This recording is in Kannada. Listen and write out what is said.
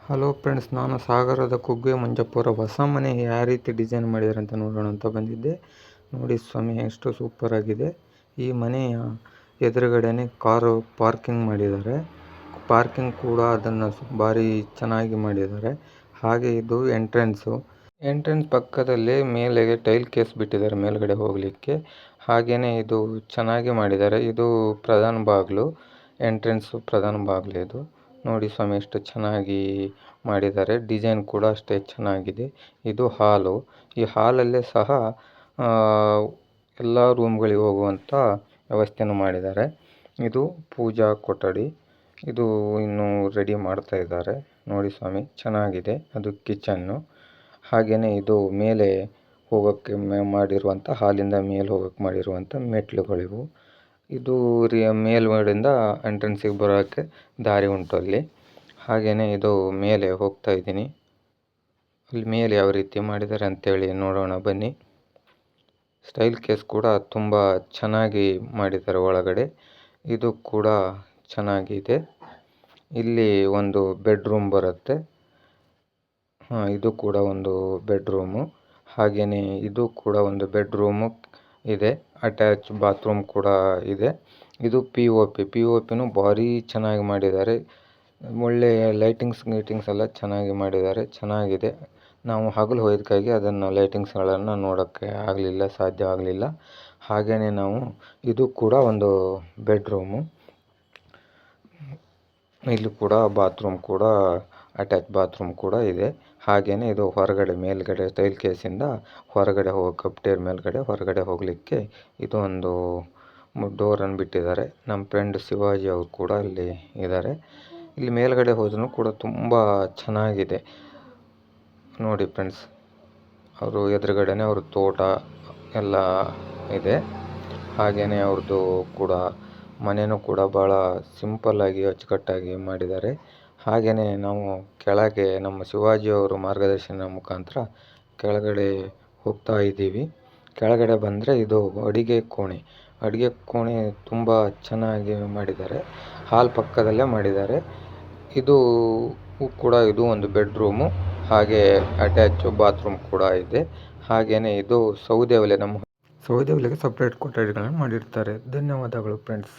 ಹಲೋ ಫ್ರೆಂಡ್ಸ್, ನಾನು ಸಾಗರದ ಕುಗ್ಗೆ ಮಂಜಪ್ಪರ ಹೊಸ ಮನೆ ಯಾವ ರೀತಿ ಡಿಸೈನ್ ಮಾಡಿದ್ದಾರೆ ಅಂತ ನೋಡೋಣ ಅಂತ ಬಂದಿದ್ದೆ. ನೋಡಿ ಸ್ವಾಮಿ, ಎಷ್ಟು ಸೂಪರ್ ಆಗಿದೆ. ಈ ಮನೆಯ ಎದುರುಗಡೆನೆ ಕಾರು ಪಾರ್ಕಿಂಗ್ ಮಾಡಿದ್ದಾರೆ. ಪಾರ್ಕಿಂಗ್ ಕೂಡ ಅದನ್ನು ಭಾರಿ ಚೆನ್ನಾಗಿ ಮಾಡಿದ್ದಾರೆ. ಹಾಗೆ ಇದು ಎಂಟ್ರೆನ್ಸ್ ಪಕ್ಕದಲ್ಲಿ ಮೇಲೆ ಟೈಲ್ ಕೇಸ್ ಬಿಟ್ಟಿದ್ದಾರೆ ಮೇಲ್ಗಡೆ ಹೋಗಲಿಕ್ಕೆ. ಹಾಗೇನೆ ಇದು ಚೆನ್ನಾಗಿ ಮಾಡಿದ್ದಾರೆ. ಇದು ಪ್ರಧಾನ ಬಾಗಿಲು, ಪ್ರಧಾನ ಬಾಗಿಲು ಇದು. ನೋಡಿ ಸ್ವಾಮಿ, ಎಷ್ಟು ಚೆನ್ನಾಗಿ ಮಾಡಿದ್ದಾರೆ. ಡಿಸೈನ್ ಕೂಡ ಅಷ್ಟೇ ಚೆನ್ನಾಗಿದೆ. ಇದು ಹಾಲು. ಈ ಹಾಲಲ್ಲೇ ಸಹ ಎಲ್ಲ ರೂಮ್ಗಳಿಗೆ ಹೋಗುವಂಥ ವ್ಯವಸ್ಥೆಯನ್ನು ಮಾಡಿದ್ದಾರೆ. ಇದು ಪೂಜಾ ಕೊಠಡಿ. ಇದು ಇನ್ನು ರೆಡಿ ಮಾಡ್ತಾ ಇದ್ದಾರೆ. ನೋಡಿ ಸ್ವಾಮಿ, ಚೆನ್ನಾಗಿದೆ. ಅದು ಕಿಚನ್ನು. ಹಾಗೆಯೇ ಇದು ಮೇಲೆ ಹೋಗೋಕ್ಕೆ ಮಾಡಿರುವಂಥ ಹಾಲಿಂದ ಮೇಲೆ ಹೋಗೋಕ್ಕೆ ಮಾಡಿರುವಂಥ ಮೆಟ್ಲುಗಳಿವು. ಇದು ಮೇಲ್ಗಡೆಯಿಂದ ಎಂಟ್ರೆನ್ಸಿಗೆ ಬರೋಕ್ಕೆ ದಾರಿ ಉಂಟು ಅಲ್ಲಿ. ಹಾಗೆಯೇ ಇದು ಮೇಲೆ ಹೋಗ್ತಾ ಇದ್ದೀನಿ. ಅಲ್ಲಿ ಮೇಲೆ ಯಾವ ರೀತಿ ಮಾಡಿದ್ದಾರೆ ಅಂತೇಳಿ ನೋಡೋಣ ಬನ್ನಿ. ಸ್ಟೈಲ್ ಕೇಸ್ ಕೂಡ ತುಂಬ ಚೆನ್ನಾಗಿ ಮಾಡಿದ್ದಾರೆ ಒಳಗಡೆ. ಇದು ಕೂಡ ಚೆನ್ನಾಗಿದೆ. ಇಲ್ಲಿ ಒಂದು ಬೆಡ್ರೂಮ್ ಬರುತ್ತೆ. ಇದು ಕೂಡ ಒಂದು ಬೆಡ್ರೂಮು. ಹಾಗೆಯೇ ಇದು ಕೂಡ ಒಂದು ಬೆಡ್ರೂಮು ಇದೆ. ಅಟ್ಯಾಚ್ ಬಾತ್ರೂಮ್ ಕೂಡ ಇದೆ. ಇದು POPನೂ ಭಾರಿ ಚೆನ್ನಾಗಿ ಮಾಡಿದ್ದಾರೆ. ಒಳ್ಳೆ ಲೈಟಿಂಗ್ಸ್ ಎಲ್ಲ ಚೆನ್ನಾಗಿ ಮಾಡಿದ್ದಾರೆ. ಚೆನ್ನಾಗಿದೆ. ನಾವು ಹಗಲು ಹೋಗಿದ್ದಕ್ಕಾಗಿ ಅದನ್ನು ಲೈಟಿಂಗ್ಸ್ಗಳನ್ನು ನೋಡೋಕ್ಕೆ ಸಾಧ್ಯ ಆಗಲಿಲ್ಲ. ಹಾಗೆಯೇ ಇದು ಕೂಡ ಒಂದು ಬೆಡ್ರೂಮು. ಇಲ್ಲಿ ಕೂಡ ಬಾತ್ರೂಮ್ ಕೂಡ ಅಟ್ಯಾಚ್ ಬಾತ್ರೂಮ್ ಕೂಡ ಇದೆ. ಹಾಗೆಯೇ ಇದು ಹೊರಗಡೆ ಮೇಲ್ಗಡೆ ಟೈಲ್ ಕೇಸಿಂದ ಹೊರಗಡೆ ಕಪ್ಟೇರ್ ಮೇಲ್ಗಡೆ ಹೊರಗಡೆ ಹೋಗಲಿಕ್ಕೆ ಇದು ಒಂದು ಡೋರನ್ನು ಬಿಟ್ಟಿದ್ದಾರೆ. ನಮ್ಮ ಫ್ರೆಂಡ್ ಶಿವಾಜಿ ಅವರು ಕೂಡ ಅಲ್ಲಿ ಇದ್ದಾರೆ. ಇಲ್ಲಿ ಮೇಲ್ಗಡೆ ಹೋದ್ರೂ ಕೂಡ ತುಂಬ ಚೆನ್ನಾಗಿದೆ. ನೋಡಿ ಫ್ರೆಂಡ್ಸ್, ಅವರು ಎದುರುಗಡೆನೇ ಅವ್ರ ತೋಟ ಎಲ್ಲ ಇದೆ. ಹಾಗೆಯೇ ಅವ್ರದ್ದು ಕೂಡ ಮನೆಯೂ ಕೂಡ ಭಾಳ ಸಿಂಪಲ್ಲಾಗಿ ಅಚ್ಚುಕಟ್ಟಾಗಿ ಮಾಡಿದ್ದಾರೆ. ಹಾಗೆಯೇ ನಾವು ಕೆಳಗೆ ನಮ್ಮ ಶಿವಾಜಿ ಅವರು ಮಾರ್ಗದರ್ಶನ ಮುಖಾಂತರ ಕೆಳಗಡೆ ಹೋಗ್ತಾ ಇದ್ದೀವಿ. ಕೆಳಗಡೆ ಬಂದರೆ ಇದು ಅಡುಗೆ ಕೋಣೆ ತುಂಬ ಚೆನ್ನಾಗಿ ಮಾಡಿದ್ದಾರೆ. ಹಾಲ್ ಪಕ್ಕದಲ್ಲೇ ಮಾಡಿದ್ದಾರೆ. ಇದು ಒಂದು ಬೆಡ್ರೂಮು. ಹಾಗೆ ಅಟ್ಯಾಚ್ ಬಾತ್ರೂಮ್ ಕೂಡ ಇದೆ. ಹಾಗೆಯೇ ಇದು ಸೌದೆ ಒಲೆ. ಸೌದೆ ಒಲೆಗೆ ಸಪ್ರೇಟ್ ಕೊಠಡಿಗಳನ್ನು ಮಾಡಿರ್ತಾರೆ. ಧನ್ಯವಾದಗಳು ಫ್ರೆಂಡ್ಸ್.